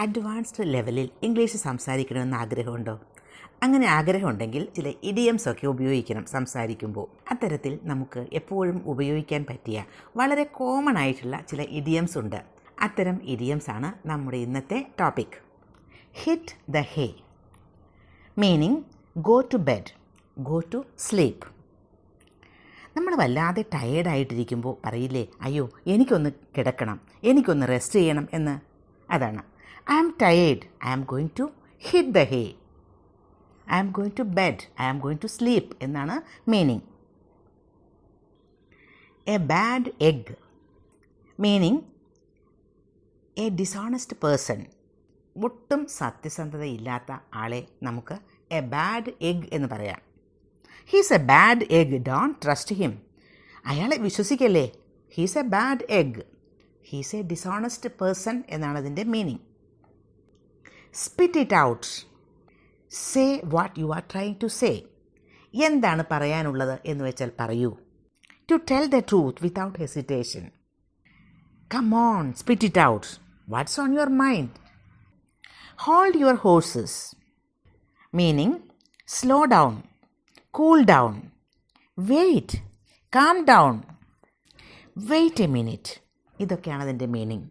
Advanced ലെവലിൽ English സംസാരിക്കണമെന്ന് ആഗ്രഹമുണ്ടോ? അങ്ങനെ ആഗ്രഹമുണ്ടെങ്കിൽ ചില ഇഡിയംസൊക്കെ ഉപയോഗിക്കണം സംസാരിക്കുമ്പോൾ. അത്തരത്തിൽ നമുക്ക് എപ്പോഴും ഉപയോഗിക്കാൻ പറ്റിയ വളരെ കോമൺ ആയിട്ടുള്ള ചില ഇഡിയംസ് ഉണ്ട്. അത്തരം ഇഡിയംസാണ് നമ്മുടെ ഇന്നത്തെ topic. Hit the hay, meaning go to bed, go to sleep. നമ്മൾ വല്ലാതെ ടയേർഡായിട്ടിരിക്കുമ്പോൾ പറയില്ലേ, അയ്യോ എനിക്കൊന്ന് കിടക്കണം, എനിക്കൊന്ന് റെസ്റ്റ് ചെയ്യണം എന്ന്. അതാണ് I am tired, I am going to hit the hay, I am going to bed, I am going to sleep എന്നാണ് meaning. A bad egg, meaning a dishonest person. ഒട്ടും സത്യസന്ധതയില്ലാത്ത ആളെ നമുക്ക് എ ബാഡ് എഗ് എന്ന് പറയാം. He's a bad egg, don't trust him. അയാളെ വിശ്വസിക്കല്ലേ, he's a bad egg, he's a dishonest person എന്നാണ് അതിൻ്റെ meaning. Spit it out, say what you are trying to say. എന്താണ് പറയാനുള്ളത് എന്ന് വെച്ചാൽ പറയൂ. To tell the truth without hesitation. Come on, spit it out, what's on your mind. Hold your horses, meaning slow down, cool down, wait, calm down, wait a minute. ഇതൊക്കെയാണ് അതിൻ്റെ meaning.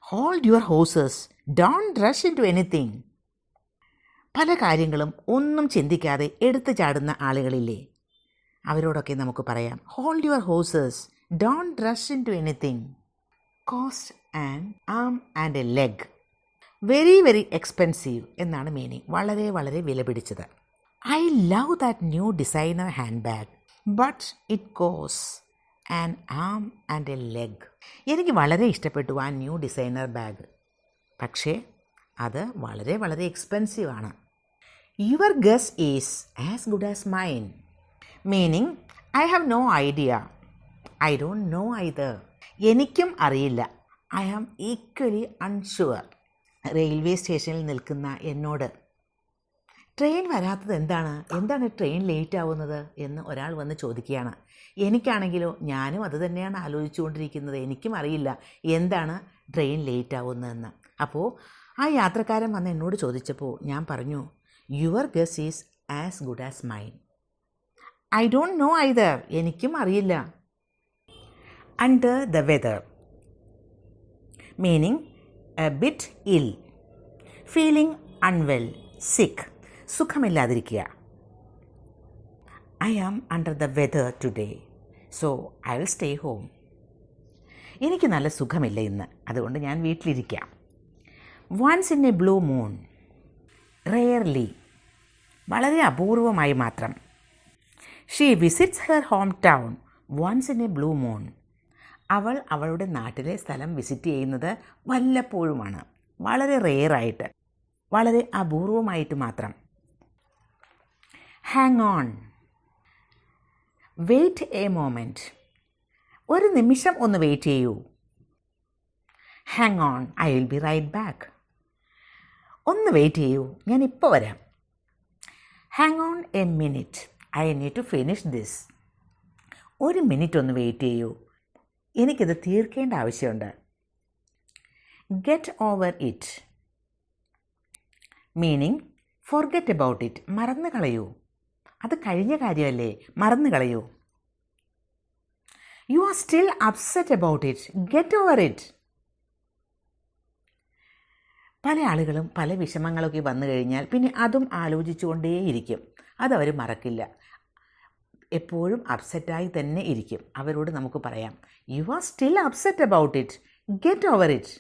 Hold your horses, don't rush in to anything. പല കാര്യങ്ങളും ഒന്നും ചിന്തിക്കാതെ എടുത്തു ചാടുന്ന ആളുകളില്ലേ, അവരോടൊക്കെ നമുക്ക് പറയാം hold your horses, don't rush in to anything. Cost an arm and a leg, very very expensive എന്നാണ് മീനിങ്. വളരെ വളരെ വില പിടിച്ചത്. I love that new designer hand bag, but it cost an arm and a leg. എനിക്ക് വളരെ ഇഷ്ടപ്പെട്ടു ആ new designer bag, പക്ഷേ അത് വളരെ വളരെ എക്സ്പെൻസീവ് ആണ്. Your guess is as good as mine, meaning I have no idea, I don't know either. എനിക്കും അറിയില്ല, I am equally unsure. Railway സ്റ്റേഷനിൽ നിൽക്കുന്ന എന്നോട് ട്രെയിൻ വരാത്തത് എന്താണ് ട്രെയിൻ ലേറ്റ് ആവുന്നത് എന്ന് ഒരാൾ വന്ന് ചോദിക്കുകയാണ്. എനിക്കാണെങ്കിലോ ഞാനും അത് തന്നെയാണ് ആലോചിച്ചുകൊണ്ടിരിക്കുന്നത്. എനിക്കും അറിയില്ല എന്താണ് ട്രെയിൻ ലേറ്റ് ആവുന്നതെന്ന്. അപ്പോൾ ആ യാത്രക്കാരൻ വന്ന് എന്നോട് ചോദിച്ചപ്പോൾ ഞാൻ പറഞ്ഞു your guess is as good as mine, I don't know either. എനിക്കും അറിയില്ല. Under the weather, meaning a bit ill, feeling unwell, sick, സുഖമില്ലാതിരിക്കുക. I am under the weather today, so I will stay home. എനിക്ക് നല്ല സുഖമില്ല ഇന്ന്, അതുകൊണ്ട് ഞാൻ വീട്ടിലിരിക്കാം. Once in a blue moon, rarely, വളരെ അപൂർവമായി മാത്രം. She visits her home town once in a blue moon. അവൾ അവളുടെ നാട്ടിലെ സ്ഥലം വിസിറ്റ് ചെയ്യുന്നത് വല്ലപ്പോഴുമാണ്, വളരെ റെയറായിട്ട്, വളരെ അപൂർവമായിട്ട് മാത്രം. Hang on, wait a moment, ഒരു നിമിഷം ഒന്ന് വെയിറ്റ് ചെയ്യൂ. Hang on, I will be right back, ഒന്ന് വെയിറ്റ് ചെയ്യൂ, ഞാൻ ഇപ്പോൾ വരാം. Hang on a minute, I need to finish this, ഒരു മിനിറ്റ് ഒന്ന് വെയിറ്റ് ചെയ്യൂ, എനിക്കിത് തീർക്കേണ്ട ആവശ്യമുണ്ട്. Get over it, meaning forget about it, മറന്നു കളയൂ, അത് കഴിഞ്ഞ കാര്യമല്ലേ, മറന്നു കളയൂ. You are still upset about it, get over it. പല ആളുകളും പല വിഷമങ്ങളൊക്കെ വന്നു കഴിഞ്ഞാൽ പിന്നെ അതും ആലോചിച്ചുകൊണ്ടേയിരിക്കും, അതവർ മറക്കില്ല, എപ്പോഴും അപ്സെറ്റായി തന്നെ ഇരിക്കും. അവരോട് നമുക്ക് പറയാം U are still upset about it, get over it.